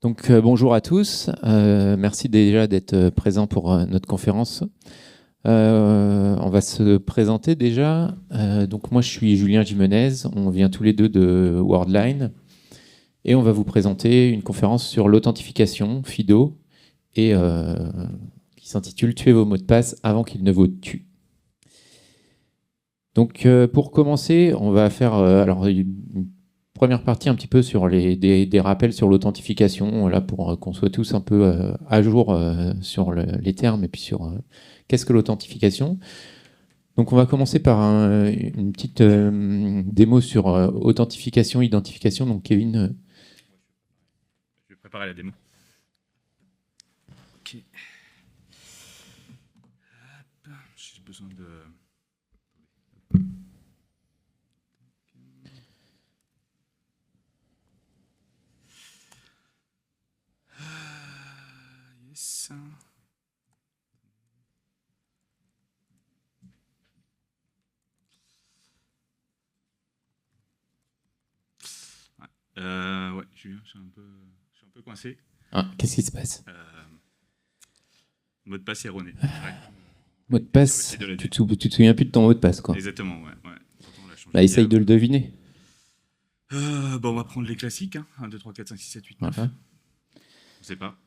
Bonjour à tous, merci déjà d'être présents pour notre conférence. On va se présenter déjà. Moi je suis Julien Gimenez, on vient tous les deux de Worldline et on va vous présenter une conférence sur l'authentification FIDO et qui s'intitule Tuez vos mots de passe avant qu'ils ne vous tuent. Pour commencer, on va faire une première partie un petit peu sur des rappels sur l'authentification, là, pour qu'on soit tous un peu à jour sur les termes et puis sur qu'est-ce que l'authentification. Donc on va commencer par une petite démo sur authentification, identification. Donc Kevin. Je vais préparer la démo. Ok. Hop, j'ai besoin de... Yes. Ouais, Julien, je suis un peu coincé. Ah, qu'est-ce qui se passe? Mot de passe erroné. Ouais. Mot de passe, tu te souviens plus de ton mot de passe, quoi. Exactement, ouais. Bah, essaye de le deviner. On va prendre les classiques. 1, 2, 3, 4, 5, 6, 7, 8, 9. Voilà. Je sais pas.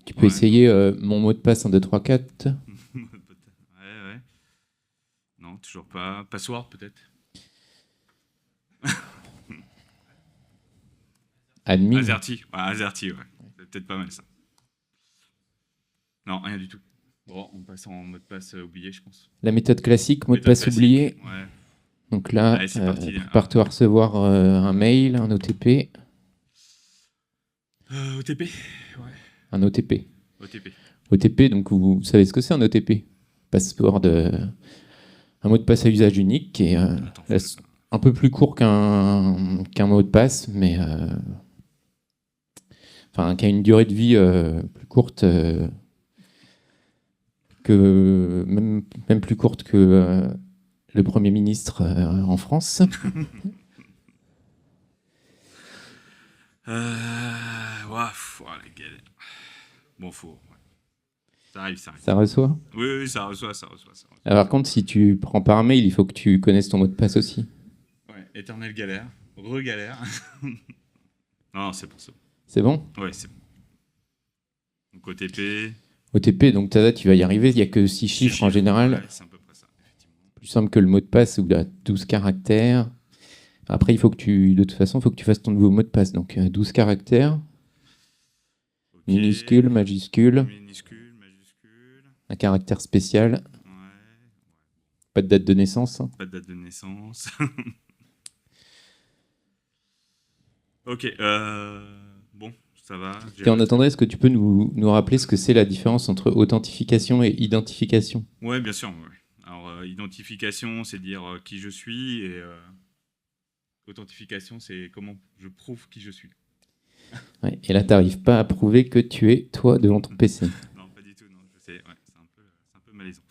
Tu peux essayer mon mot de passe 1, 2, 3, 4. Ouais. Non, toujours pas. Password, peut-être. Admin. Azerty, ouais. C'est peut-être pas mal, ça. Non, rien du tout. Bon, on passe en mot de passe oublié, je pense. La méthode classique, mot de passe oublié. Ouais. Donc là, allez, c'est parti. prépare-toi à recevoir un mail, un OTP. OTP, ouais. Un OTP. OTP. OTP, donc vous savez ce que c'est un OTP? Password, un mot de passe à usage unique qui est un peu plus court qu'un mot de passe, mais qui a une durée de vie plus courte que même plus courte que le Premier ministre en France. La galère. Bon, faut... Ouais. Ça arrive. Ça reçoit? Oui, ça reçoit. Alors, par contre, si tu prends par mail, il faut que tu connaisses ton mot de passe aussi. Ouais, éternelle galère. Re-galère. Non, c'est bon. C'est bon? Ouais, c'est bon. Donc OTP. OTP, donc Tada, tu vas y arriver. Il n'y a que 6 chiffres en général. Ouais, c'est à peu près ça, effectivement. Plus simple que le mot de passe où il a 12 caractères. Après, de toute façon, il faut que tu fasses ton nouveau mot de passe. Donc 12 caractères. Okay. Minuscule, majuscule. Un caractère spécial. Ouais. Pas de date de naissance. Pas de date de naissance. Ok, bon, ça va. Et en attendant, est-ce que tu peux nous rappeler ce que c'est la différence entre authentification et identification? Ouais, bien sûr. Ouais. Alors, identification, c'est dire qui je suis, et authentification, c'est comment je prouve qui je suis. Ouais, et là, tu n'arrives pas à prouver que tu es toi devant ton PC. Non, pas du tout, non, je sais. Ouais, c'est un peu malaisant.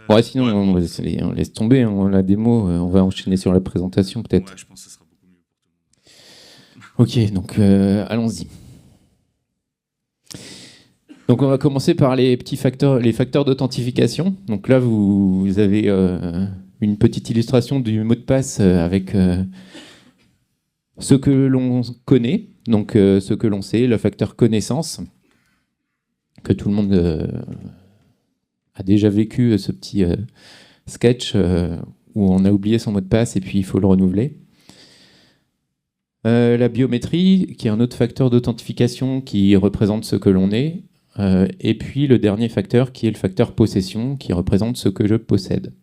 Ouais, sinon, on laisse tomber la démo, on va enchaîner sur la présentation peut-être. Ouais, je pense que ça sera beaucoup mieux pour tout le monde. Ok, donc allons-y. Donc on va commencer par les facteurs d'authentification. Donc là, vous avez une petite illustration du mot de passe avec ce que l'on connaît, donc ce que l'on sait, le facteur connaissance, que tout le monde a déjà vécu ce petit sketch où on a oublié son mot de passe et puis il faut le renouveler. La biométrie, qui est un autre facteur d'authentification qui représente ce que l'on est. Et puis le dernier facteur, qui est le facteur possession, qui représente ce que je possède.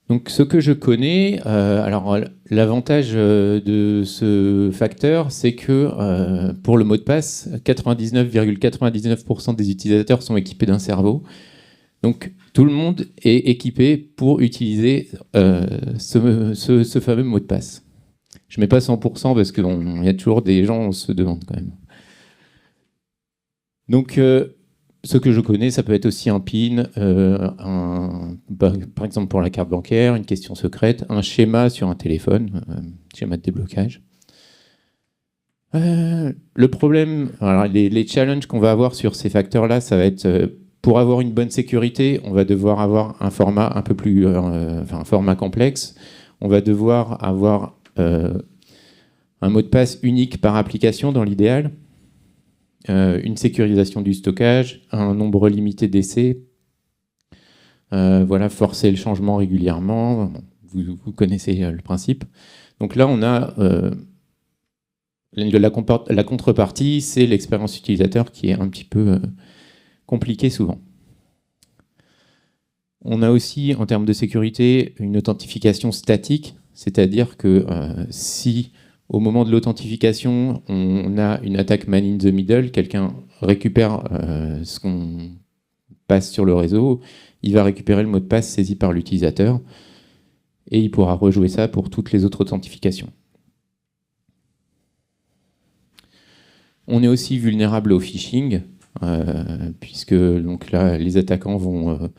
Donc ce que je connais, alors l'avantage de ce facteur, c'est que pour le mot de passe, 99,99% des utilisateurs sont équipés d'un cerveau. Donc tout le monde est équipé pour utiliser ce fameux mot de passe. Je ne mets pas 100% parce qu'il y a toujours des gens, on se demande quand même. Donc ce que je connais, ça peut être aussi un PIN, par exemple pour la carte bancaire, une question secrète, un schéma sur un téléphone, schéma de déblocage. Le problème, alors les challenges qu'on va avoir sur ces facteurs-là, ça va être, pour avoir une bonne sécurité, on va devoir avoir un format un peu plus, un format complexe. On va devoir avoir un mot de passe unique par application dans l'idéal, une sécurisation du stockage, un nombre limité d'essais, voilà, forcer le changement régulièrement. Vous connaissez le principe. Donc là, on a la contrepartie, c'est l'expérience utilisateur qui est un petit peu compliquée souvent. On a aussi, en termes de sécurité, une authentification statique, c'est-à-dire que si au moment de l'authentification, on a une attaque man in the middle, quelqu'un récupère ce qu'on passe sur le réseau, il va récupérer le mot de passe saisi par l'utilisateur et il pourra rejouer ça pour toutes les autres authentifications. On est aussi vulnérable au phishing, puisque donc là, les attaquants vont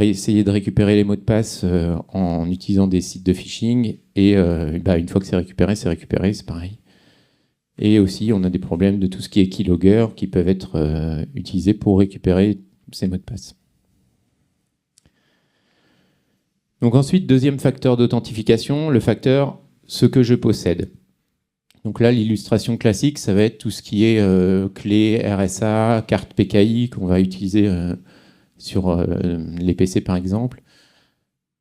essayer de récupérer les mots de passe en utilisant des sites de phishing, et une fois que c'est récupéré, c'est pareil. Et aussi, on a des problèmes de tout ce qui est keylogger qui peuvent être utilisés pour récupérer ces mots de passe. Donc ensuite, deuxième facteur d'authentification, le facteur « ce que je possède ». Donc là, l'illustration classique, ça va être tout ce qui est clé RSA, carte PKI qu'on va utiliser sur les PC par exemple.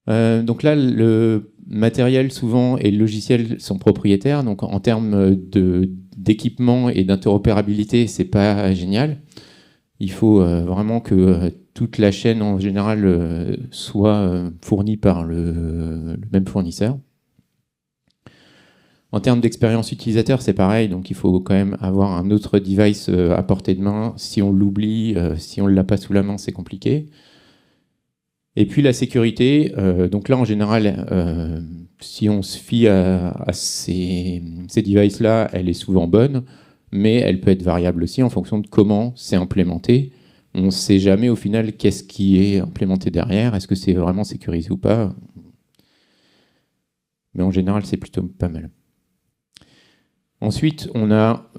Donc là, le matériel souvent et le logiciel sont propriétaires. Donc en termes d'équipement et d'interopérabilité, c'est pas génial. Il faut vraiment que toute la chaîne en général soit fournie par le même fournisseur. En termes d'expérience utilisateur, c'est pareil, donc il faut quand même avoir un autre device à portée de main. Si on l'oublie, si on ne l'a pas sous la main, c'est compliqué. Et puis la sécurité, donc là en général, si on se fie à ces devices-là, elle est souvent bonne, mais elle peut être variable aussi en fonction de comment c'est implémenté. On ne sait jamais au final qu'est-ce qui est implémenté derrière, est-ce que c'est vraiment sécurisé ou pas. Mais en général, c'est plutôt pas mal. Ensuite, on a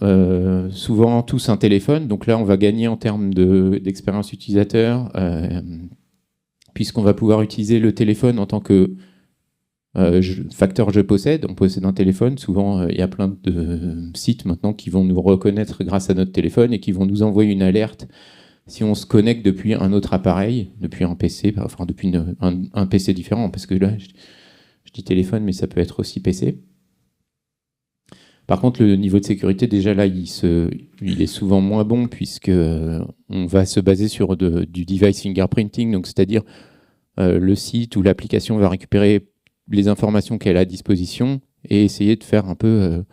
souvent tous un téléphone. Donc là, on va gagner en termes d'expérience utilisateur, puisqu'on va pouvoir utiliser le téléphone en tant que facteur je possède. On possède un téléphone. Souvent, il y a plein de sites maintenant qui vont nous reconnaître grâce à notre téléphone et qui vont nous envoyer une alerte si on se connecte depuis un autre appareil, depuis un PC, enfin depuis un PC différent, parce que là, je dis téléphone, mais ça peut être aussi PC. Par contre, le niveau de sécurité, déjà là, il est souvent moins bon puisque on va se baser sur du device fingerprinting, donc c'est-à-dire le site ou l'application va récupérer les informations qu'elle a à disposition et essayer de faire un peu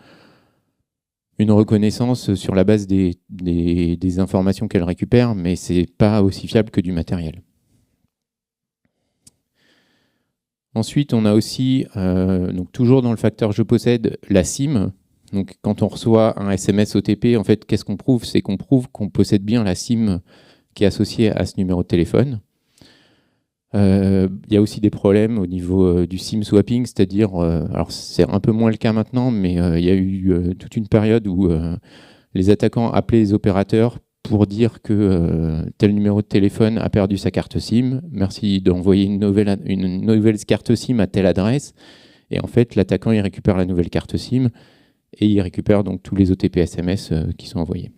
une reconnaissance sur la base des informations qu'elle récupère, mais c'est pas aussi fiable que du matériel. Ensuite, on a aussi, donc toujours dans le facteur je possède, la SIM. Donc, quand on reçoit un SMS OTP, en fait, qu'est-ce qu'on prouve? C'est qu'on prouve qu'on possède bien la SIM qui est associée à ce numéro de téléphone. Il y a aussi des problèmes au niveau du SIM swapping, c'est-à-dire, alors c'est un peu moins le cas maintenant, mais il y a eu toute une période où les attaquants appelaient les opérateurs pour dire que tel numéro de téléphone a perdu sa carte SIM, merci d'envoyer une nouvelle carte SIM à telle adresse. Et en fait, l'attaquant il récupère la nouvelle carte SIM, et il récupère donc tous les OTP SMS qui sont envoyés.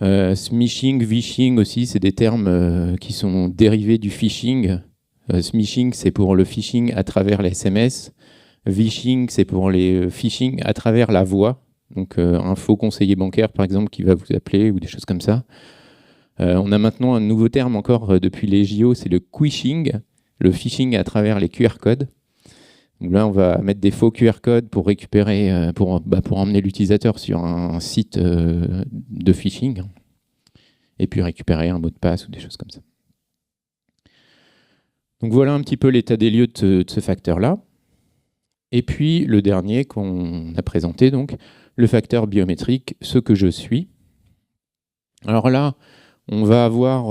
Smishing, vishing aussi, c'est des termes qui sont dérivés du phishing. Smishing, c'est pour le phishing à travers les SMS. Vishing, c'est pour les phishing à travers la voix. Donc un faux conseiller bancaire, par exemple, qui va vous appeler ou des choses comme ça. On a maintenant un nouveau terme encore depuis les JO, c'est le quishing, le phishing à travers les QR codes. Donc là, on va mettre des faux QR codes pour récupérer, pour emmener l'utilisateur sur un site de phishing, et puis récupérer un mot de passe ou des choses comme ça. Donc voilà un petit peu l'état des lieux de ce facteur-là. Et puis le dernier qu'on a présenté, donc le facteur biométrique, ce que je suis. Alors là, on va avoir,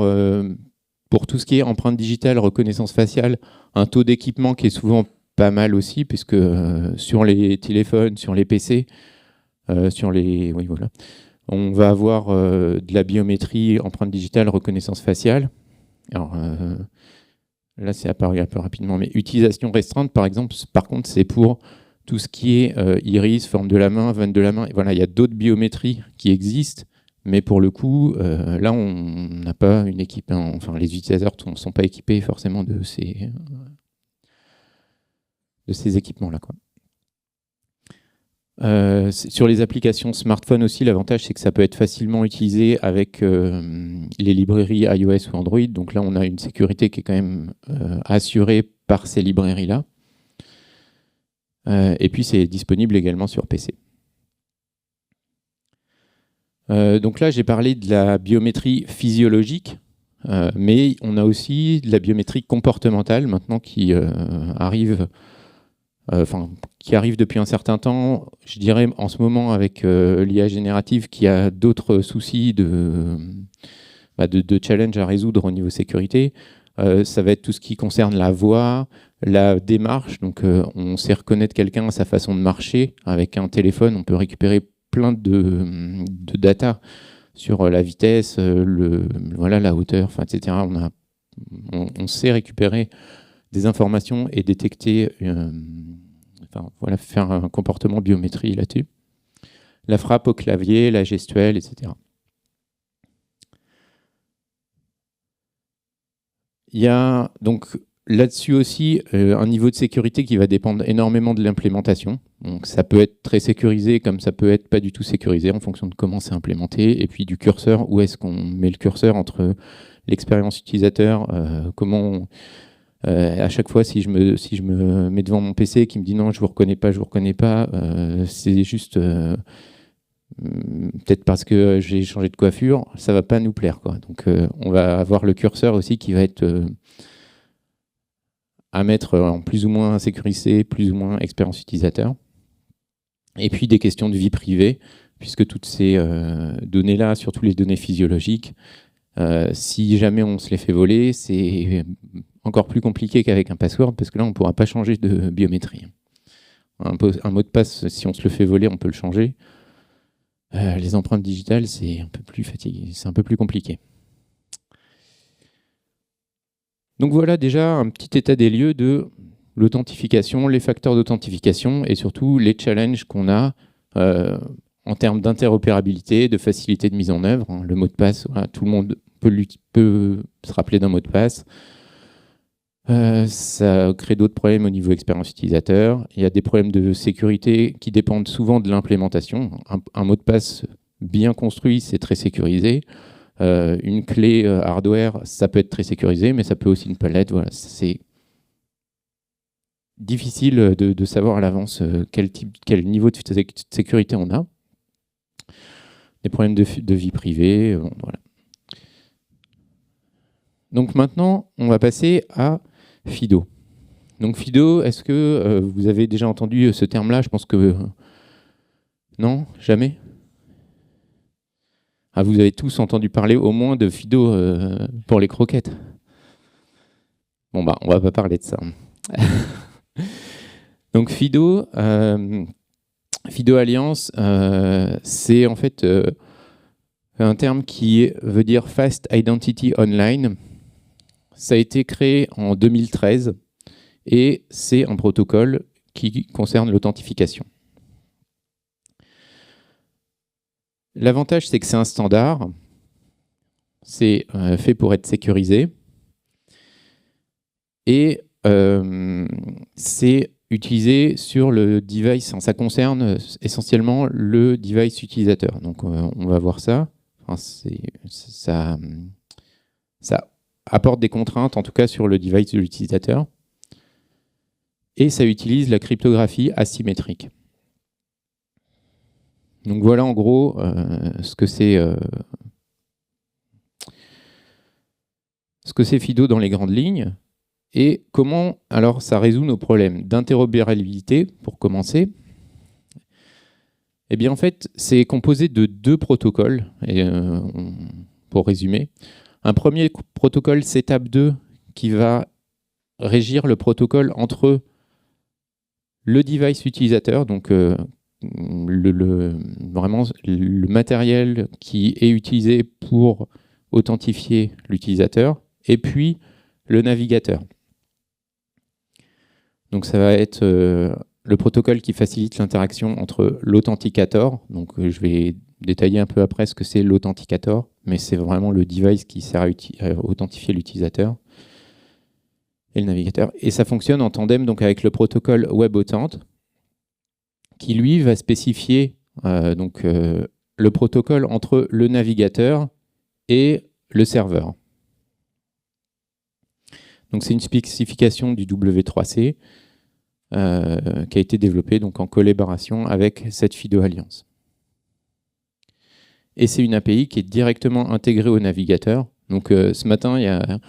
pour tout ce qui est empreinte digitale, reconnaissance faciale, un taux d'équipement qui est souvent pas mal aussi, puisque sur les téléphones, sur les PC, oui, voilà, on va avoir de la biométrie, empreinte digitale, reconnaissance faciale. Alors là, c'est apparu un peu rapidement, mais utilisation restreinte, par exemple, par contre, c'est pour tout ce qui est iris, forme de la main, veine de la main. Et voilà, il y a d'autres biométries qui existent, mais pour le coup, là, on n'a pas une équipe. Enfin, les utilisateurs ne sont pas équipés forcément de ces équipements-là, quoi. Sur les applications smartphone aussi, l'avantage c'est que ça peut être facilement utilisé avec les librairies iOS ou Android. Donc là, on a une sécurité qui est quand même assurée par ces librairies-là. Et puis, c'est disponible également sur PC. Donc là, j'ai parlé de la biométrie physiologique, mais on a aussi de la biométrie comportementale maintenant qui arrive depuis un certain temps. Je dirais en ce moment avec l'IA générative qui a d'autres soucis de challenge à résoudre au niveau sécurité. Ça va être tout ce qui concerne la voix, la démarche. Donc on sait reconnaître quelqu'un à sa façon de marcher. Avec un téléphone, on peut récupérer plein de data sur la vitesse, la hauteur, etc. On sait récupérer des informations et détecter, faire un comportement biométrie là-dessus. La frappe au clavier, la gestuelle, etc. Il y a donc là-dessus aussi un niveau de sécurité qui va dépendre énormément de l'implémentation. Donc ça peut être très sécurisé comme ça peut être pas du tout sécurisé en fonction de comment c'est implémenté et puis du curseur, où est-ce qu'on met le curseur entre l'expérience utilisateur, à chaque fois, si je me mets devant mon PC et qui me dit non, je vous reconnais pas, c'est juste peut-être parce que j'ai changé de coiffure, ça va pas nous plaire, quoi. Donc on va avoir le curseur aussi qui va être à mettre en plus ou moins sécurisé, plus ou moins expérience utilisateur. Et puis des questions de vie privée, puisque toutes ces données-là, surtout les données physiologiques, si jamais on se les fait voler, c'est encore plus compliqué qu'avec un password, parce que là, on ne pourra pas changer de biométrie. Un mot de passe, si on se le fait voler, on peut le changer. Les empreintes digitales, c'est un peu plus fatigué, c'est un peu plus compliqué. Donc voilà déjà un petit état des lieux de l'authentification, les facteurs d'authentification et surtout les challenges qu'on a en termes d'interopérabilité, de facilité de mise en œuvre. Le mot de passe, voilà, tout le monde peut se rappeler d'un mot de passe. Ça crée d'autres problèmes au niveau expérience utilisateur. Il y a des problèmes de sécurité qui dépendent souvent de l'implémentation. Un mot de passe bien construit, c'est très sécurisé. Une clé hardware, ça peut être très sécurisé, mais ça peut aussi ne pas l'être. Voilà, c'est difficile de savoir à l'avance quel niveau de sécurité on a. Des problèmes de vie privée. Voilà. Donc maintenant, on va passer à FIDO. Donc FIDO, est-ce que vous avez déjà entendu ce terme-là? Je pense que non, jamais. Ah, vous avez tous entendu parler au moins de FIDO pour les croquettes. Bon bah, on va pas parler de ça. Donc FIDO, FIDO Alliance, c'est en fait un terme qui veut dire Fast Identity Online. Ça a été créé en 2013 et c'est un protocole qui concerne l'authentification. L'avantage, c'est que c'est un standard. C'est fait pour être sécurisé. Et c'est utilisé sur le device. Ça concerne essentiellement le device utilisateur. Donc on va voir ça. Enfin, ça apporte des contraintes, en tout cas sur le device de l'utilisateur. Et ça utilise la cryptographie asymétrique. Donc voilà en gros ce que c'est FIDO dans les grandes lignes. Et comment alors ça résout nos problèmes d'interopérabilité, pour commencer. Eh bien, en fait, c'est composé de 2 protocoles, pour résumer. Un premier protocole CETAP 2 qui va régir le protocole entre le device utilisateur, donc vraiment le matériel qui est utilisé pour authentifier l'utilisateur, et puis le navigateur. Donc ça va être le protocole qui facilite l'interaction entre l'authenticator, donc je vais détailler un peu après ce que c'est l'authenticator, mais c'est vraiment le device qui sert à authentifier l'utilisateur, et le navigateur. Et ça fonctionne en tandem donc avec le protocole WebAuthent, qui lui va spécifier le protocole entre le navigateur et le serveur. Donc c'est une spécification du W3C qui a été développée donc en collaboration avec cette FIDO Alliance. Et c'est une API qui est directement intégrée au navigateur. Donc ce matin, il y a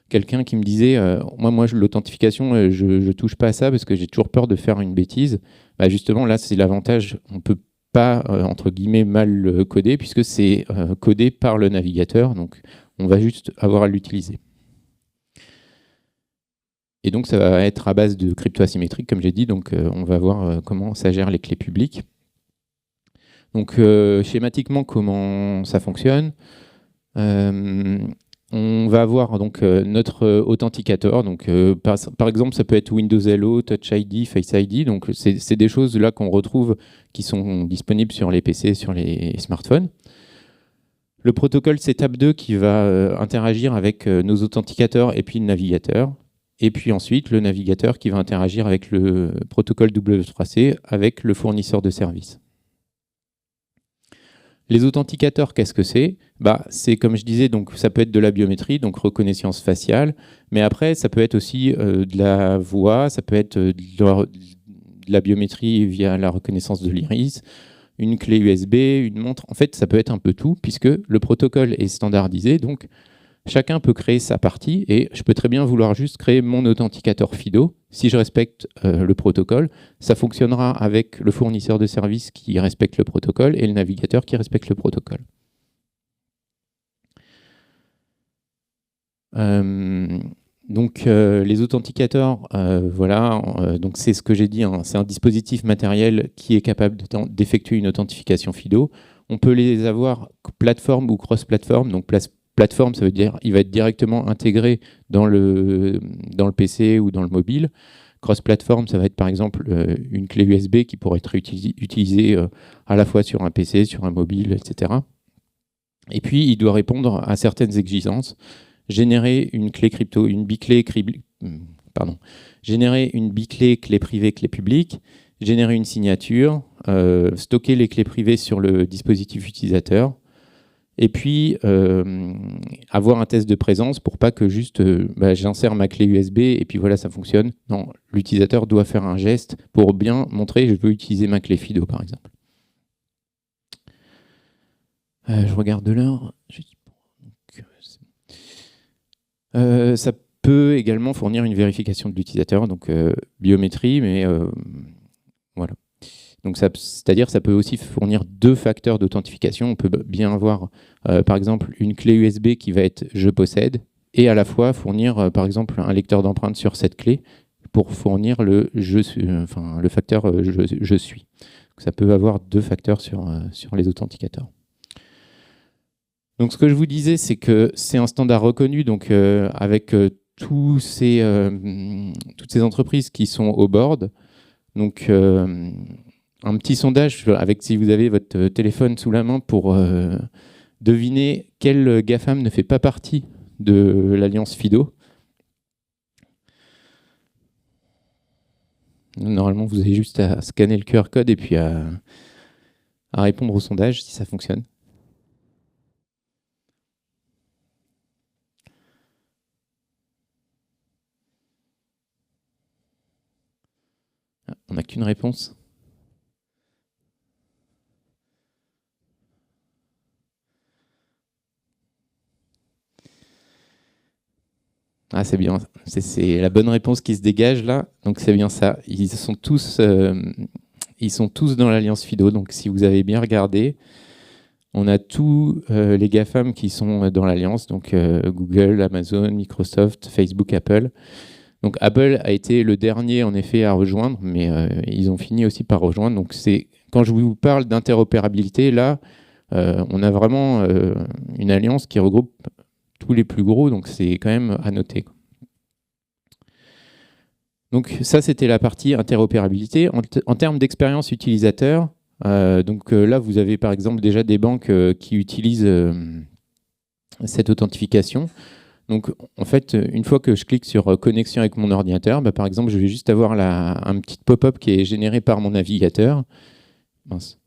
quelqu'un qui me disait moi l'authentification, je ne touche pas à ça parce que j'ai toujours peur de faire une bêtise. Bah, justement, là, c'est l'avantage. On ne peut pas, entre guillemets, mal coder puisque c'est codé par le navigateur. Donc, on va juste avoir à l'utiliser. Et donc, ça va être à base de crypto asymétrique, comme j'ai dit. Donc, on va voir comment ça gère les clés publiques. Donc, schématiquement, comment ça fonctionne. On va avoir donc notre authenticator. Donc, par exemple, ça peut être Windows Hello, Touch ID, Face ID. Donc, c'est des choses là qu'on retrouve qui sont disponibles sur les PC, sur les smartphones. Le protocole CETAP 2 qui va interagir avec nos authenticateurs et puis le navigateur. Et puis ensuite, le navigateur qui va interagir avec le protocole W3C avec le fournisseur de services. Les authenticateurs, qu'est-ce que c'est ? C'est comme je disais, donc ça peut être de la biométrie, donc reconnaissance faciale, mais après ça peut être aussi de la voix, ça peut être de la biométrie via la reconnaissance de l'iris, une clé USB, une montre. En fait, ça peut être un peu tout puisque le protocole est standardisé, donc chacun peut créer sa partie et je peux très bien vouloir juste créer mon authenticateur FIDO. Si je respecte le protocole, ça fonctionnera avec le fournisseur de services qui respecte le protocole et le navigateur qui respecte le protocole. Les authenticateurs, donc c'est ce que j'ai dit, hein, c'est un dispositif matériel qui est capable d'effectuer une authentification FIDO. On peut les avoir plateforme ou cross-plateforme. Donc plateforme, ça veut dire qu'il va être directement intégré dans le PC ou dans le mobile. Cross-plateforme, ça va être par exemple une clé USB qui pourrait être utilisée à la fois sur un PC, sur un mobile, etc. Et puis, il doit répondre à certaines exigences. Générer une clé crypto, générer une biclé, clé privée, clé publique, générer une signature, stocker les clés privées sur le dispositif utilisateur, et puis avoir un test de présence pour pas que juste j'insère ma clé USB et puis voilà, ça fonctionne. Non, l'utilisateur doit faire un geste pour bien montrer je veux utiliser ma clé FIDO, par exemple. Je regarde l'heure. Ça peut également fournir une vérification de l'utilisateur, donc biométrie, mais voilà. Donc c'est-à-dire ça peut aussi fournir 2 facteurs d'authentification. On peut bien avoir par exemple une clé USB qui va être je possède et à la fois fournir par exemple un lecteur d'empreintes sur cette clé pour fournir le facteur je suis. Donc, ça peut avoir 2 facteurs sur les authenticateurs. Donc ce que je vous disais, c'est que c'est un standard reconnu, donc avec toutes ces entreprises qui sont au board. Donc un petit sondage si vous avez votre téléphone sous la main pour deviner quel GAFAM ne fait pas partie de l'alliance FIDO. Normalement, vous avez juste à scanner le QR code et puis à répondre au sondage si ça fonctionne. On n'a qu'une réponse. Ah, c'est bien. C'est la bonne réponse qui se dégage là. Donc c'est bien ça. Ils ils sont tous dans l'Alliance FIDO. Donc, si vous avez bien regardé, on a tous les GAFAM qui sont dans l'Alliance, donc Google, Amazon, Microsoft, Facebook, Apple. Donc, Apple a été le dernier, en effet, à rejoindre, mais ils ont fini aussi par rejoindre. Donc, quand je vous parle d'interopérabilité, là, on a vraiment une alliance qui regroupe tous les plus gros, donc c'est quand même à noter. Donc ça, c'était la partie interopérabilité. En termes d'expérience utilisateur, là, vous avez par exemple déjà des banques qui utilisent cette authentification. Donc en fait, une fois que je clique sur connexion avec mon ordinateur, par exemple, je vais juste avoir un petit pop-up qui est généré par mon navigateur. Mince.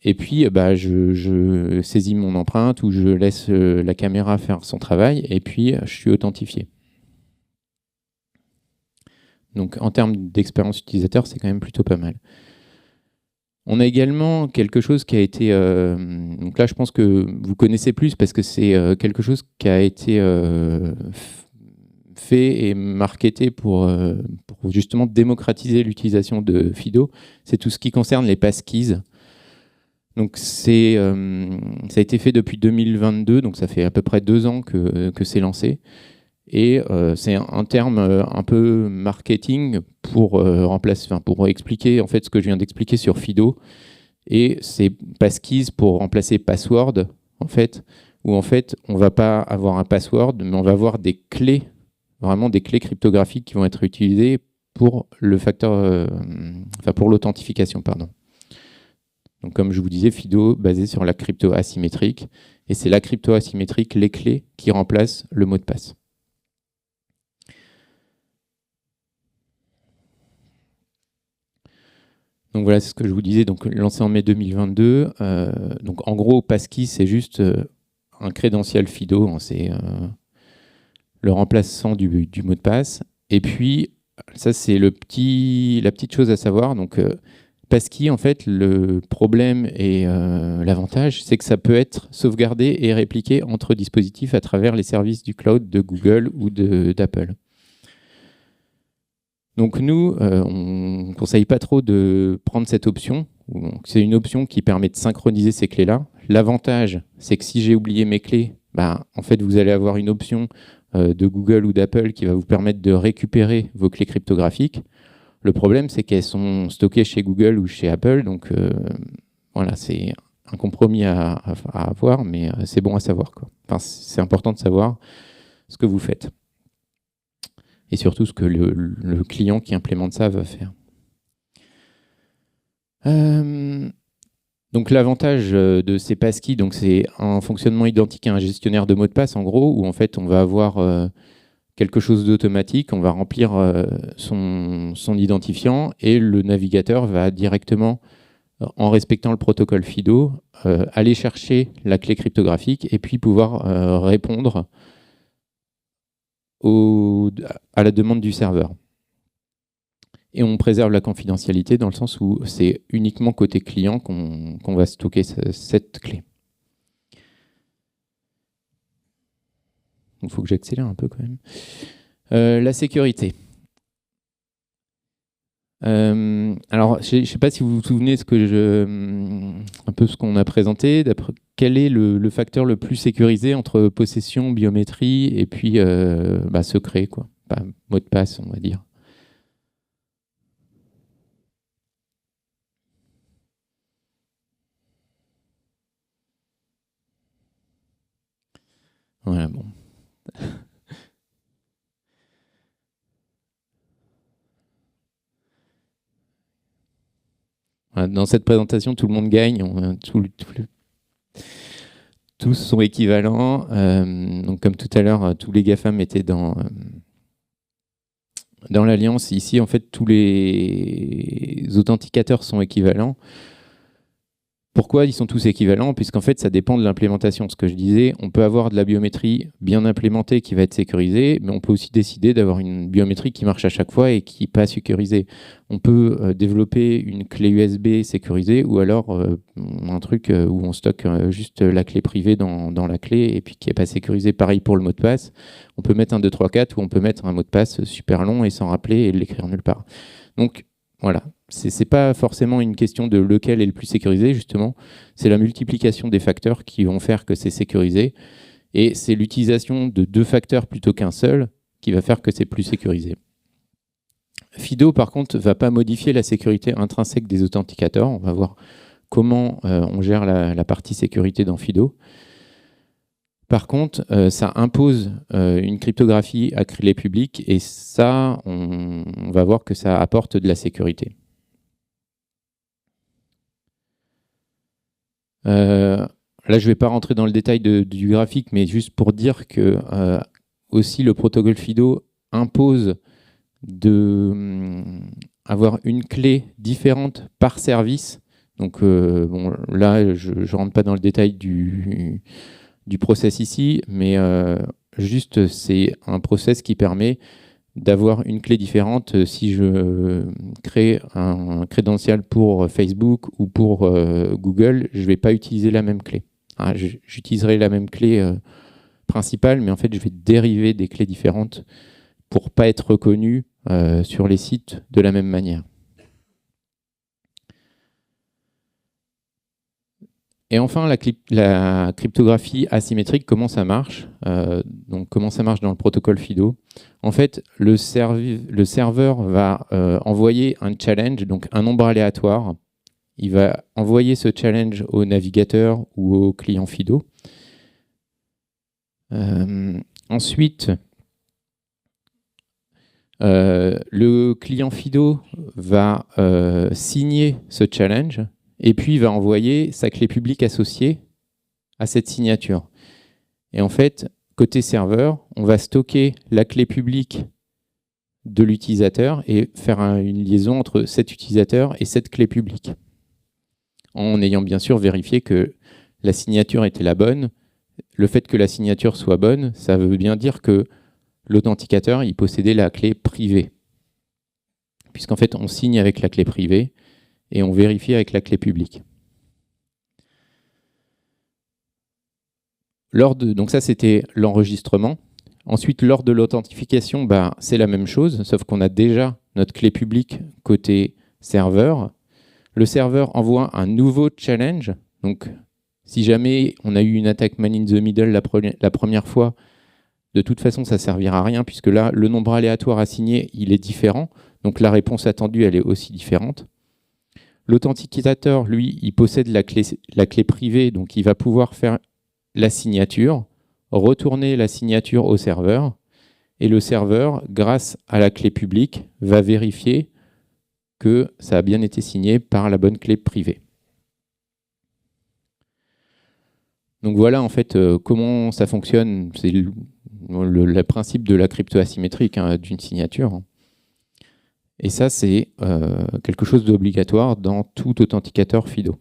Et puis, je saisis mon empreinte ou je laisse la caméra faire son travail et puis je suis authentifié. Donc, en termes d'expérience utilisateur, c'est quand même plutôt pas mal. On a également quelque chose qui a été... donc là, je pense que vous connaissez plus parce que c'est quelque chose qui a été fait et marketé pour justement démocratiser l'utilisation de FIDO. C'est tout ce qui concerne les passkeys. Donc ça a été fait depuis 2022, donc ça fait à peu près 2 ans que c'est lancé. Et c'est un terme un peu marketing pour expliquer en fait ce que je viens d'expliquer sur FIDO. Et c'est passkeys pour remplacer password, en fait, où en fait on va pas avoir un password, mais on va avoir des clés, vraiment des clés cryptographiques qui vont être utilisées pour le facteur, pour l'authentification, pardon. Donc, comme je vous disais, FIDO basé sur la crypto asymétrique. Et c'est la crypto asymétrique, les clés, qui remplacent le mot de passe. Donc voilà, c'est ce que je vous disais, donc lancé en mai 2022. Donc en gros, passkey, c'est juste un crédentiel FIDO, hein, c'est le remplaçant du mot de passe. Et puis, ça c'est la petite chose à savoir. Donc passkey, en fait, le problème et l'avantage, c'est que ça peut être sauvegardé et répliqué entre dispositifs à travers les services du cloud de Google ou d'Apple. Donc nous, on ne conseille pas trop de prendre cette option. C'est une option qui permet de synchroniser ces clés-là. L'avantage, c'est que si j'ai oublié mes clés, en fait, vous allez avoir une option de Google ou d'Apple qui va vous permettre de récupérer vos clés cryptographiques. Le problème, c'est qu'elles sont stockées chez Google ou chez Apple. Donc voilà, c'est un compromis à avoir, mais c'est bon à savoir, quoi. Enfin, c'est important de savoir ce que vous faites. Et surtout ce que le client qui implémente ça va faire. Donc l'avantage de ces passkeys, c'est un fonctionnement identique à un gestionnaire de mots de passe, en gros, où en fait on va avoir quelque chose d'automatique, on va remplir son identifiant et le navigateur va directement, en respectant le protocole FIDO, aller chercher la clé cryptographique et puis pouvoir répondre à la demande du serveur. Et on préserve la confidentialité dans le sens où c'est uniquement côté client qu'on va stocker cette clé. Il faut que j'accélère un peu quand même. La sécurité. Alors, je ne sais pas si vous vous souvenez un peu ce qu'on a présenté. Quel est le facteur le plus sécurisé entre possession, biométrie et puis secret, quoi. Mot de passe, on va dire. Voilà, bon. Dans cette présentation, tout le monde gagne. Tous sont équivalents. Donc, comme tout à l'heure, tous les GAFAM étaient dans l'alliance. Ici, en fait, tous les authenticateurs sont équivalents. Pourquoi ils sont tous équivalents? Puisqu'en fait, ça dépend de l'implémentation. Ce que je disais, on peut avoir de la biométrie bien implémentée qui va être sécurisée, mais on peut aussi décider d'avoir une biométrie qui marche à chaque fois et qui n'est pas sécurisée. On peut développer une clé USB sécurisée ou alors un truc où on stocke juste la clé privée dans la clé et puis qui n'est pas sécurisée. Pareil pour le mot de passe. On peut mettre un 2, 3, 4 ou on peut mettre un mot de passe super long et s'en rappeler et l'écrire nulle part. Donc, voilà. C'est pas forcément une question de lequel est le plus sécurisé, justement. C'est la multiplication des facteurs qui vont faire que c'est sécurisé. Et c'est l'utilisation de 2 facteurs plutôt qu'un seul qui va faire que c'est plus sécurisé. FIDO, par contre, ne va pas modifier la sécurité intrinsèque des authenticateurs. On va voir comment on gère la partie sécurité dans FIDO. Par contre, ça impose une cryptographie à clé publique et ça, on va voir que ça apporte de la sécurité. Là, je ne vais pas rentrer dans le détail du graphique, mais juste pour dire que aussi le protocole FIDO impose d'avoir une clé différente par service. Donc bon, là, je ne rentre pas dans le détail du process ici, mais juste c'est un process qui permet d'avoir une clé différente si je crée un credential pour Facebook ou pour Google, je ne vais pas utiliser la même clé. J'utiliserai la même clé principale, mais en fait, je vais dériver des clés différentes pour ne pas être reconnu sur les sites de la même manière. Et enfin, la cryptographie asymétrique, comment ça marche donc, comment ça marche dans le protocole FIDO? En fait, le serveur va envoyer un challenge, donc un nombre aléatoire. Il va envoyer ce challenge au navigateur ou au client FIDO. Ensuite, le client FIDO va signer ce challenge et puis il va envoyer sa clé publique associée à cette signature. Et en fait, côté serveur, on va stocker la clé publique de l'utilisateur et faire une liaison entre cet utilisateur et cette clé publique. En ayant bien sûr vérifié que la signature était la bonne. Le fait que la signature soit bonne, ça veut bien dire que l'authenticateur, il possédait la clé privée. Puisqu'en fait, on signe avec la clé privée et on vérifie avec la clé publique. Donc ça, c'était l'enregistrement. Ensuite, lors de l'authentification, c'est la même chose, sauf qu'on a déjà notre clé publique côté serveur. Le serveur envoie un nouveau challenge. Donc, si jamais on a eu une attaque man in the middle la première fois, de toute façon, ça ne servira à rien, puisque là, le nombre aléatoire assigné, il est différent. Donc, la réponse attendue, elle est aussi différente. L'authenticateur, lui, il possède la clé privée, donc il va pouvoir faire la signature, retourner la signature au serveur, et le serveur, grâce à la clé publique, va vérifier que ça a bien été signé par la bonne clé privée. Donc voilà en fait comment ça fonctionne. C'est le principe de la crypto asymétrique d'une signature. Et ça, c'est quelque chose d'obligatoire dans tout authenticateur FIDO.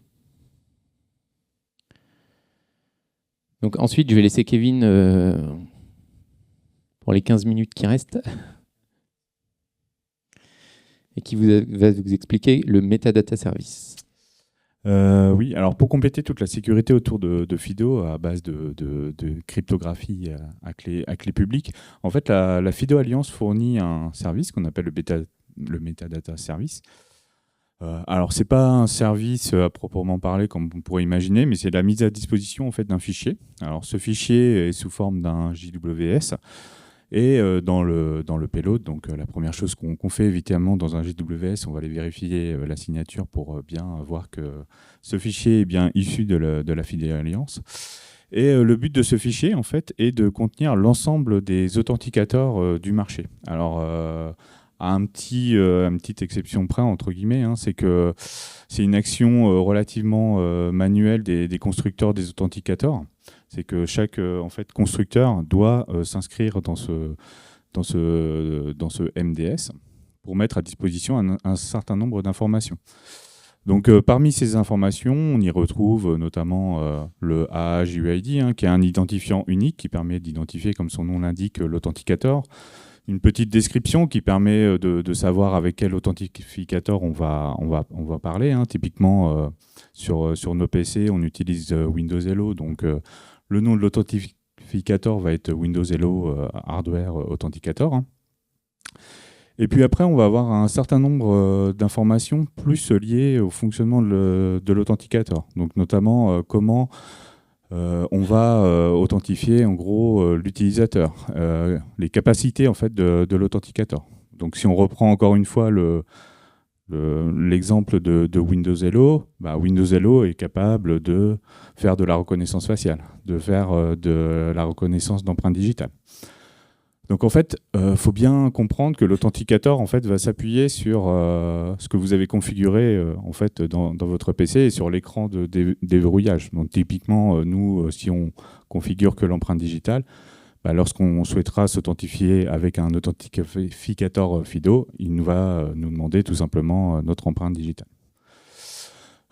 Donc ensuite, je vais laisser Kevin pour les 15 minutes qui restent et qui va vous expliquer le metadata service. Oui, alors pour compléter toute la sécurité autour de FIDO à base de cryptographie à clé publique, en fait, la FIDO Alliance fournit un service qu'on appelle le metadata service. Alors, ce n'est pas un service à proprement parler comme on pourrait imaginer, mais c'est la mise à disposition en fait, d'un fichier. Alors, ce fichier est sous forme d'un JWS. Et dans le payload, donc la première chose qu'on fait évidemment dans un JWS, on va aller vérifier la signature pour bien voir que ce fichier est bien issu de la FIDO Alliance. Et le but de ce fichier, en fait, est de contenir l'ensemble des authenticateurs du marché. Alors, à une petite exception près, entre guillemets, c'est que c'est une action relativement manuelle des constructeurs des authenticateurs. C'est que chaque en fait, constructeur doit s'inscrire dans ce MDS pour mettre à disposition un certain nombre d'informations. Donc, parmi ces informations, on y retrouve notamment le AAGUID, qui est un identifiant unique qui permet d'identifier, comme son nom l'indique, l'authenticateur. Une petite description qui permet de savoir avec quel authentificateur on va parler. Typiquement, sur nos PC, on utilise Windows Hello, donc le nom de l'authentificateur va être Windows Hello Hardware Authenticator. Et puis après, on va avoir un certain nombre d'informations plus liées au fonctionnement de l'authenticateur. Donc notamment comment on va authentifier en gros l'utilisateur, les capacités en fait de l'authenticateur. Donc si on reprend encore une fois l'exemple de Windows Hello, Windows Hello est capable de faire de la reconnaissance faciale, de faire de la reconnaissance d'empreintes digitales. Donc en fait, faut bien comprendre que l'authenticateur en fait va s'appuyer sur ce que vous avez configuré en fait dans votre PC et sur l'écran de déverrouillage. Donc typiquement, nous, si on configure que l'empreinte digitale, lorsqu'on souhaitera s'authentifier avec un authentificateur FIDO, il nous va nous demander tout simplement notre empreinte digitale.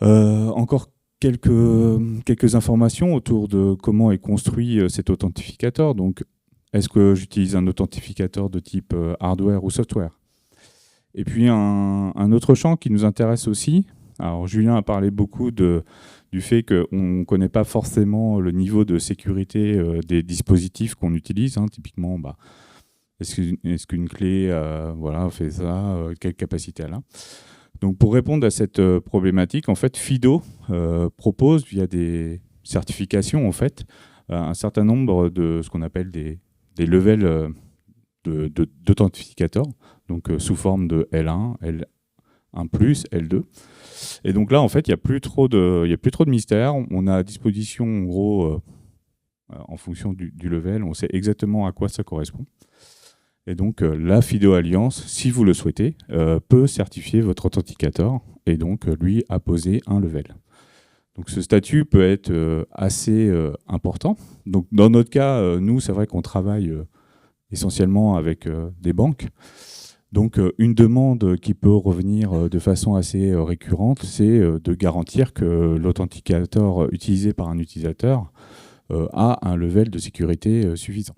Encore quelques informations autour de comment est construit cet authentificateur. Donc, est-ce que j'utilise un authentificateur de type hardware ou software? Et puis un autre champ qui nous intéresse aussi. Alors Julien a parlé beaucoup du fait qu'on ne connaît pas forcément le niveau de sécurité des dispositifs qu'on utilise. Typiquement, est-ce qu'une clé fait ça, quelle capacité elle a? Donc pour répondre à cette problématique, en fait, FIDO propose via des certifications en fait un certain nombre de ce qu'on appelle des levels d'authentificateurs, donc sous forme de L1, L1+, L2. Et donc là, en fait, il n'y a plus trop de mystère. On a à disposition, en gros, en fonction du level, on sait exactement à quoi ça correspond. Et donc, la FIDO Alliance, si vous le souhaitez, peut certifier votre authenticateur et donc lui apposer un level. Donc ce statut peut être assez important. Donc dans notre cas, nous, c'est vrai qu'on travaille essentiellement avec des banques. Donc une demande qui peut revenir de façon assez récurrente, c'est de garantir que l'authenticateur utilisé par un utilisateur a un level de sécurité suffisant.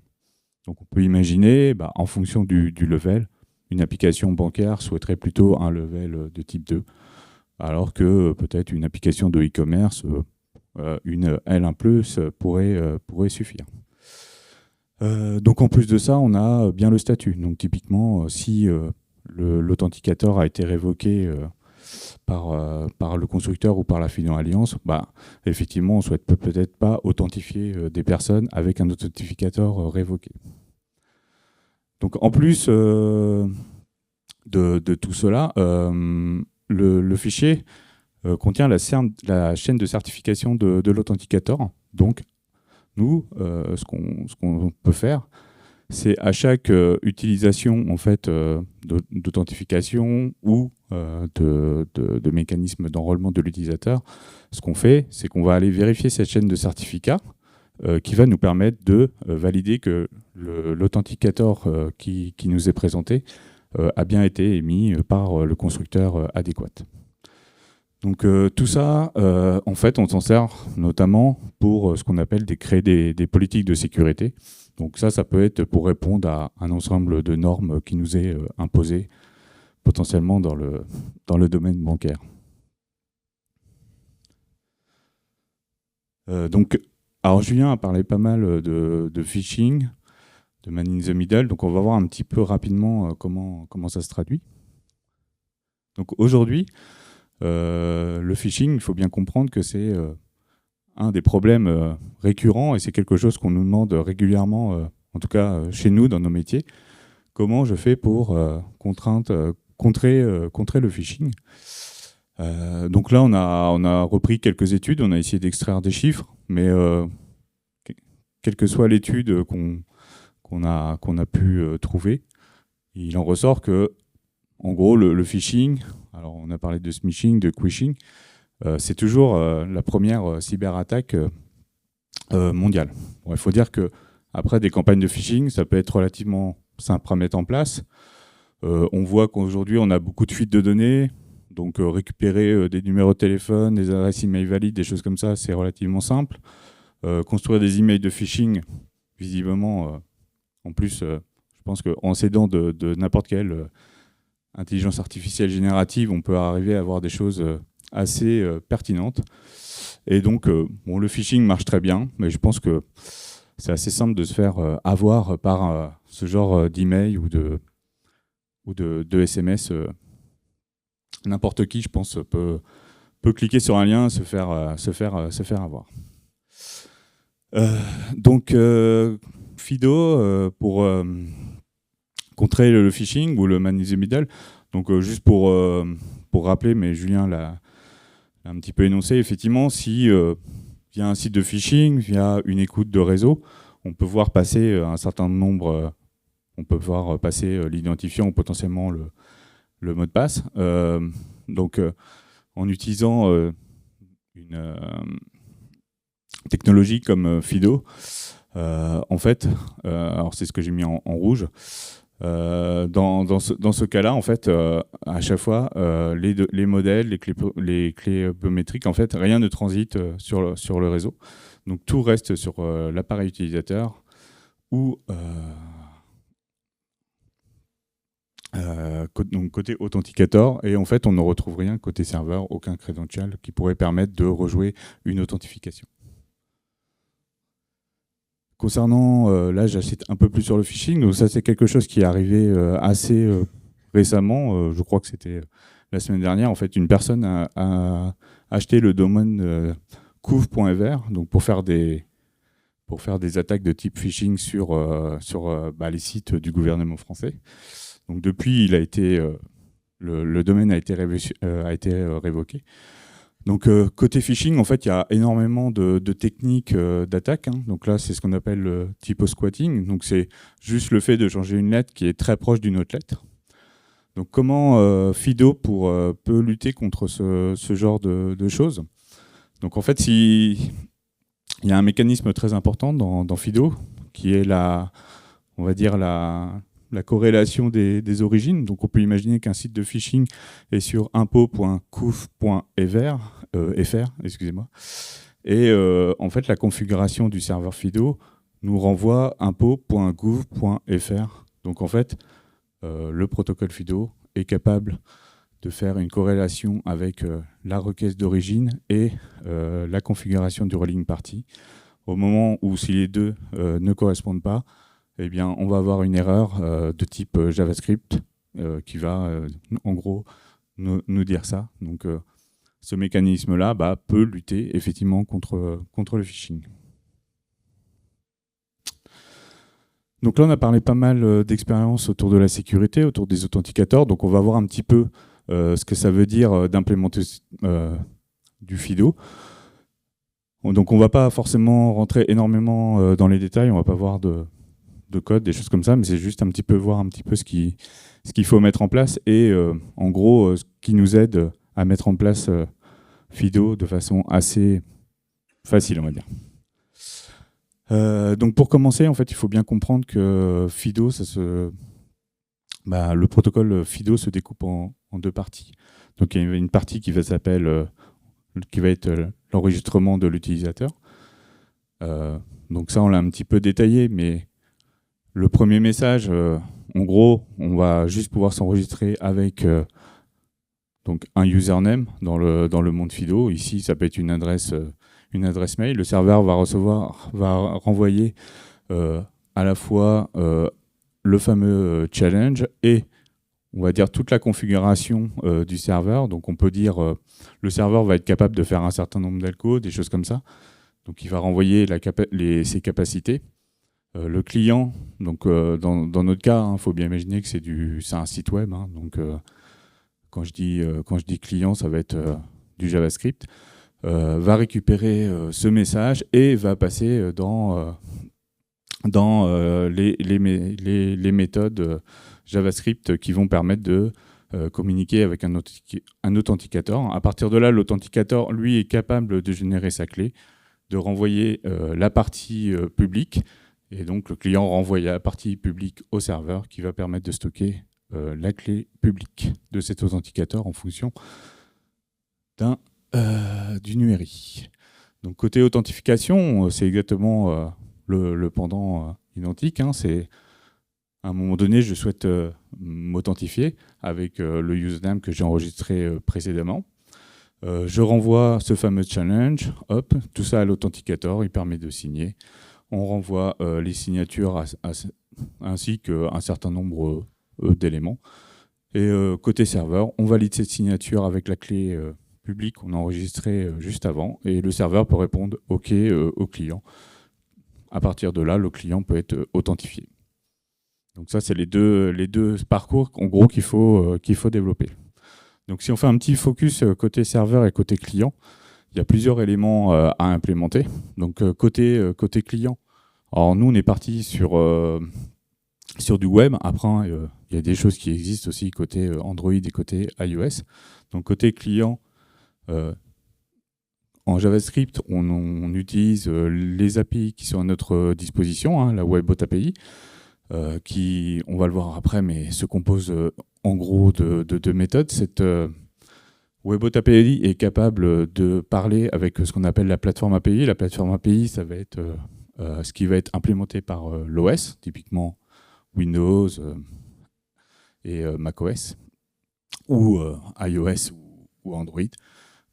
Donc on peut imaginer, en fonction du level, une application bancaire souhaiterait plutôt un level de type 2, alors que peut-être une application de e-commerce, une L1+, pourrait suffire. Donc en plus de ça, on a bien le statut. Donc typiquement, si l'authenticateur a été révoqué par le constructeur ou par la FIDO Alliance, effectivement, on ne souhaite peut-être pas authentifier des personnes avec un authentificateur révoqué. Donc en plus de tout cela, le fichier contient la chaîne de certification de l'authenticateur. Donc, nous, ce qu'on peut faire, c'est à chaque utilisation en fait, d'authentification ou de mécanisme d'enrôlement de l'utilisateur, ce qu'on fait, c'est qu'on va aller vérifier cette chaîne de certificats qui va nous permettre de valider que l'authenticateur qui nous est présenté a bien été émis par le constructeur adéquat. Donc tout ça, en fait, on s'en sert notamment pour ce qu'on appelle créer des politiques de sécurité. Donc ça peut être pour répondre à un ensemble de normes qui nous est imposé potentiellement dans le domaine bancaire. Alors Julien a parlé pas mal de phishing, de man in the middle, donc on va voir un petit peu rapidement comment ça se traduit. Donc aujourd'hui, le phishing, il faut bien comprendre que c'est un des problèmes récurrents et c'est quelque chose qu'on nous demande régulièrement, en tout cas chez nous, dans nos métiers. Comment je fais pour contrer le phishing? Donc là, on a repris quelques études, on a essayé d'extraire des chiffres, mais quelle que soit l'étude qu'on a pu trouver, il en ressort que, en gros, le phishing, alors on a parlé de smishing, de quishing, c'est toujours la première cyberattaque mondiale. Bon, il faut dire qu'après des campagnes de phishing, ça peut être relativement simple à mettre en place. On voit qu'aujourd'hui, on a beaucoup de fuites de données, donc récupérer des numéros de téléphone, des adresses email valides, des choses comme ça, c'est relativement simple. Construire des emails de phishing, visiblement, en plus, je pense qu'en s'aidant de n'importe quelle intelligence artificielle générative, on peut arriver à avoir des choses assez pertinentes. Et donc, le phishing marche très bien, mais je pense que c'est assez simple de se faire avoir par ce genre d'email ou de SMS. N'importe qui, je pense, peut cliquer sur un lien, se faire avoir. Donc, FIDO, pour contrer le phishing ou le man in the middle. Donc, juste pour rappeler, mais Julien l'a un petit peu énoncé, effectivement, si via un site de phishing, via une écoute de réseau, on peut voir passer un certain nombre, on peut voir passer l'identifiant ou potentiellement le mot de passe. Donc, en utilisant une technologie comme FIDO, en fait, alors c'est ce que j'ai mis en rouge, dans ce cas-là, en fait, à chaque fois, les modèles, les clés biométriques, en fait, rien ne transite sur le réseau. Donc tout reste sur l'appareil utilisateur ou donc côté authenticator, et en fait, on ne retrouve rien côté serveur, aucun credential qui pourrait permettre de rejouer une authentification. Concernant, là j'insiste un peu plus sur le phishing, donc ça c'est quelque chose qui est arrivé assez récemment, je crois que c'était la semaine dernière, en fait une personne a acheté le domaine couv.fr, donc pour faire des attaques de type phishing sur les sites du gouvernement français. Donc depuis, le domaine a été révoqué. Donc côté phishing, en fait, il y a énormément de techniques d'attaque. Donc là, c'est ce qu'on appelle le typo-squatting. Donc c'est juste le fait de changer une lettre qui est très proche d'une autre lettre. Donc comment FIDO peut lutter contre ce genre de choses? Donc en fait, il y a un mécanisme très important dans FIDO qui est on va dire la corrélation des origines. Donc on peut imaginer qu'un site de phishing est sur info.couv.fr, excusez-moi. Et en fait, la configuration du serveur FIDO nous renvoie info.gouv.fr. Donc en fait, le protocole FIDO est capable de faire une corrélation avec la requête d'origine et la configuration du rolling party. Au moment où, si les deux ne correspondent pas, eh bien, on va avoir une erreur de type JavaScript qui va, en gros, nous dire ça. Donc, ce mécanisme-là peut lutter effectivement contre le phishing. Donc là, on a parlé pas mal d'expériences autour de la sécurité, autour des authenticateurs. Donc, on va voir un petit peu ce que ça veut dire d'implémenter du FIDO. Donc, on ne va pas forcément rentrer énormément dans les détails. On ne va pas voir de code, des choses comme ça, mais c'est juste un petit peu voir un petit peu ce qu'il faut mettre en place et en gros ce qui nous aide à mettre en place FIDO de façon assez facile, on va dire. Donc pour commencer, en fait, il faut bien comprendre que FIDO, le protocole FIDO se découpe en deux parties. Donc il y a une partie qui va être l'enregistrement de l'utilisateur. Donc ça, on l'a un petit peu détaillé, mais le premier message, en gros, on va juste pouvoir s'enregistrer avec donc un username dans le monde FIDO. Ici, ça peut être une adresse mail. Le serveur va renvoyer à la fois le fameux challenge et on va dire toute la configuration du serveur. Donc on peut dire le serveur va être capable de faire un certain nombre d'alcos, des choses comme ça. Donc il va renvoyer ses capacités. Le client, donc dans notre cas, il faut bien imaginer que c'est un site web. Donc quand je dis client, ça va être du JavaScript. Va récupérer ce message et va passer dans les méthodes JavaScript qui vont permettre de communiquer avec un authenticator. À partir de là, l'authenticator, lui, est capable de générer sa clé, de renvoyer la partie publique. Et donc, le client renvoie la partie publique au serveur qui va permettre de stocker la clé publique de cet authenticateur en fonction d'une URI. Donc, côté authentification, c'est exactement le pendant identique. C'est à un moment donné, je souhaite m'authentifier avec le username que j'ai enregistré précédemment. Je renvoie ce fameux challenge, hop, tout ça à l'authenticator, il permet de signer. On renvoie les signatures ainsi qu'un certain nombre d'éléments. Et côté serveur, on valide cette signature avec la clé publique qu'on a enregistrée juste avant, et le serveur peut répondre OK au client. À partir de là, le client peut être authentifié. Donc ça, c'est les deux parcours en gros qu'il faut développer. Donc si on fait un petit focus côté serveur et côté client, il y a plusieurs éléments à implémenter. Donc côté client, alors nous on est parti sur du web. Après, il y a des choses qui existent aussi côté Android et côté iOS. Donc côté client, en JavaScript, on utilise les API qui sont à notre disposition, hein, la Webbot API, qui, on va le voir après, mais se compose en gros de deux méthodes. Cette Webbot API est capable de parler avec ce qu'on appelle la plateforme API. La plateforme API, ça va être ce qui va être implémenté par l'OS, typiquement Windows et macOS, ou iOS ou Android.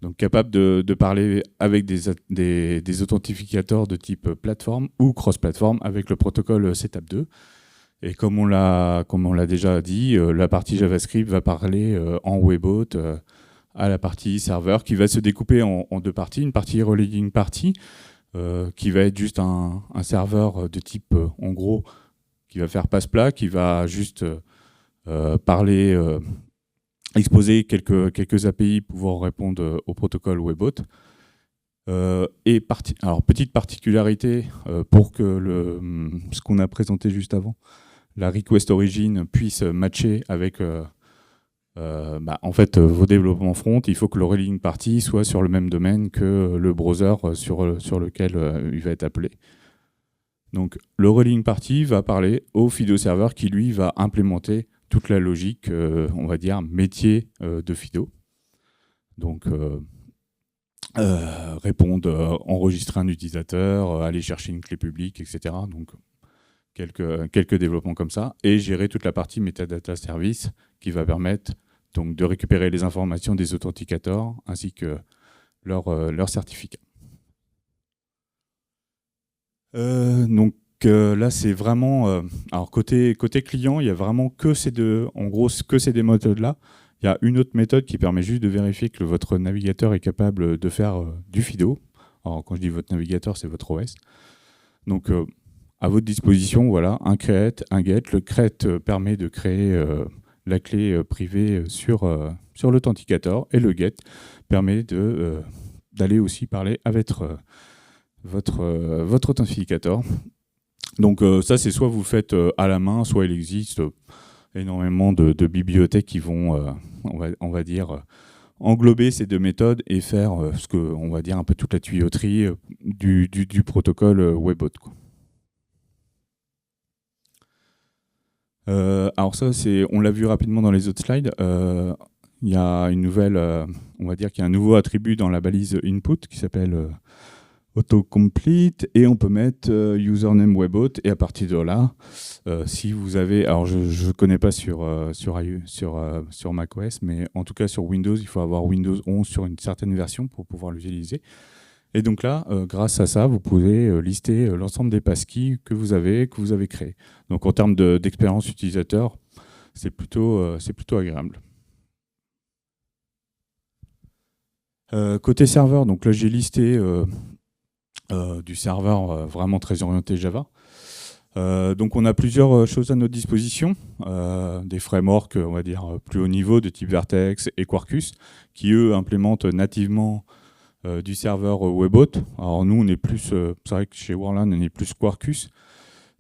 Donc capable de parler avec des authentificateurs de type plateforme ou cross-plateforme avec le protocole CETAP2. Et comme on l'a déjà dit, la partie JavaScript va parler en Webbot à la partie serveur qui va se découper en deux parties. Une partie relaying party qui va être juste un serveur de type, en gros, qui va faire passe-plat, qui va juste parler, exposer quelques API pouvant répondre au protocole Webbot. Alors, petite particularité pour que ce qu'on a présenté juste avant, la request origin puisse matcher avec en fait, vos développements front, il faut que le relaying party soit sur le même domaine que le browser sur lequel il va être appelé. Donc le relaying party va parler au Fido serveur qui lui va implémenter toute la logique, on va dire, métier de Fido. Donc répondre, enregistrer un utilisateur, aller chercher une clé publique, etc. Donc quelques développements comme ça, et gérer toute la partie metadata service qui va permettre donc de récupérer les informations des authenticateurs ainsi que leur certificat. Donc là, c'est vraiment... alors côté client, il y a vraiment que ces deux méthodes-là. Il y a une autre méthode qui permet juste de vérifier que votre navigateur est capable de faire du Fido. Alors quand je dis votre navigateur, c'est votre OS. Donc à votre disposition, voilà, un create, un get. Le create permet de créer la clé privée sur l'authenticateur, et le get permet d'aller aussi parler avec votre authentificateur. Donc ça, c'est soit vous le faites à la main, soit il existe énormément de bibliothèques qui vont, on va dire, englober ces deux méthodes et faire on va dire un peu toute la tuyauterie du protocole Webbot, quoi. Alors ça, on l'a vu rapidement dans les autres slides. Il y a une nouvelle, on va dire qu'il y a un nouveau attribut dans la balise input qui s'appelle autocomplete, et on peut mettre username Webbot, et à partir de là, si vous avez, alors je ne connais pas sur macOS, mais en tout cas sur Windows, il faut avoir Windows 11 sur une certaine version pour pouvoir l'utiliser. Et donc là, grâce à ça, vous pouvez lister l'ensemble des passkeys que vous avez créés. Donc en termes d'expérience utilisateur, c'est plutôt agréable. Côté serveur, donc là j'ai listé du serveur vraiment très orienté Java. Donc on a plusieurs choses à notre disposition, des frameworks, on va dire, plus haut niveau de type Vertex et Quarkus, qui eux implémentent nativement du serveur Webbot. Alors nous, on est plus, c'est vrai que chez Warland, on est plus Quarkus.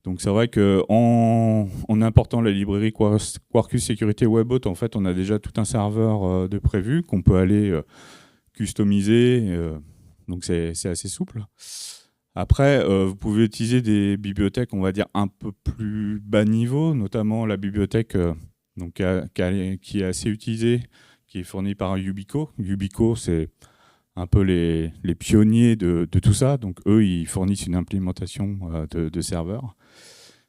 Donc c'est vrai qu'en important la librairie Quarkus Sécurité Webbot, en fait, on a déjà tout un serveur de prévu qu'on peut aller customiser. Donc c'est assez souple. Après, vous pouvez utiliser des bibliothèques, on va dire, un peu plus bas niveau, notamment la bibliothèque donc, qui est assez utilisée, qui est fournie par Yubico. Yubico, c'est un peu les pionniers de tout ça. Donc eux, ils fournissent une implémentation de serveurs.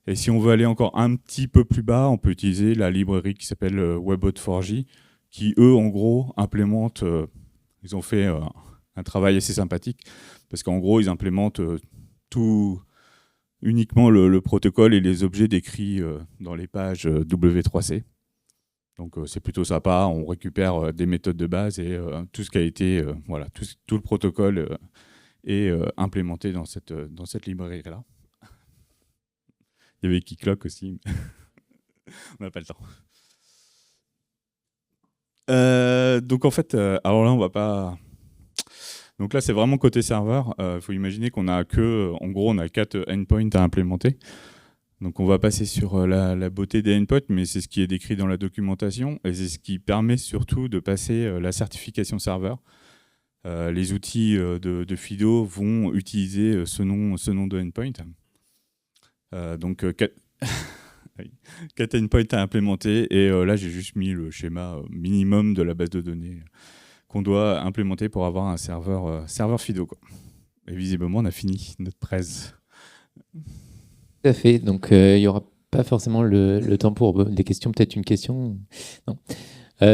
Et si on veut aller encore un petit peu plus bas, on peut utiliser la librairie qui s'appelle Webbot4j, qui eux, en gros, implémentent... ils ont fait un travail assez sympathique, parce qu'en gros, ils implémentent uniquement le protocole et les objets décrits dans les pages W3C. Donc c'est plutôt sympa, on récupère des méthodes de base et tout ce qui a été, voilà, tout le protocole est implémenté dans cette librairie-là. Il y avait Keycloak aussi, mais on n'a pas le temps. Donc en fait, alors là on va pas... Donc là c'est vraiment côté serveur, faut imaginer qu'on a en gros on a 4 endpoints à implémenter. Donc on va passer sur la beauté des endpoints, mais c'est ce qui est décrit dans la documentation et c'est ce qui permet surtout de passer la certification serveur. Les outils de FIDO vont utiliser ce nom de endpoint. Donc 4 endpoints à implémenter et là j'ai juste mis le schéma minimum de la base de données qu'on doit implémenter pour avoir un serveur FIDO, quoi. Et visiblement on a fini notre presse. Tout à fait. Donc, il n'y aura pas forcément le temps pour des questions. Peut-être une question. Non.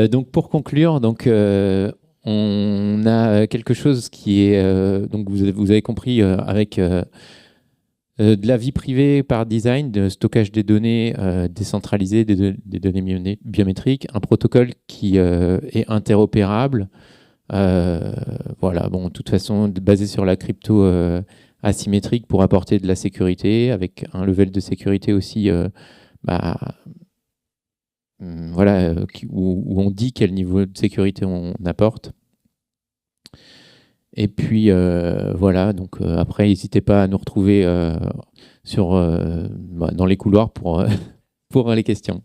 Donc, pour conclure, donc, on a quelque chose qui est... donc, vous avez compris, avec de la vie privée par design, de stockage des données décentralisées, des données biométriques, un protocole qui est interopérable. Voilà, bon, de toute façon, basé sur la crypto asymétrique pour apporter de la sécurité, avec un level de sécurité aussi voilà, où on dit quel niveau de sécurité on apporte. Et puis voilà, donc après, n'hésitez pas à nous retrouver dans les couloirs pour les questions.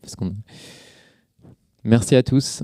Merci à tous.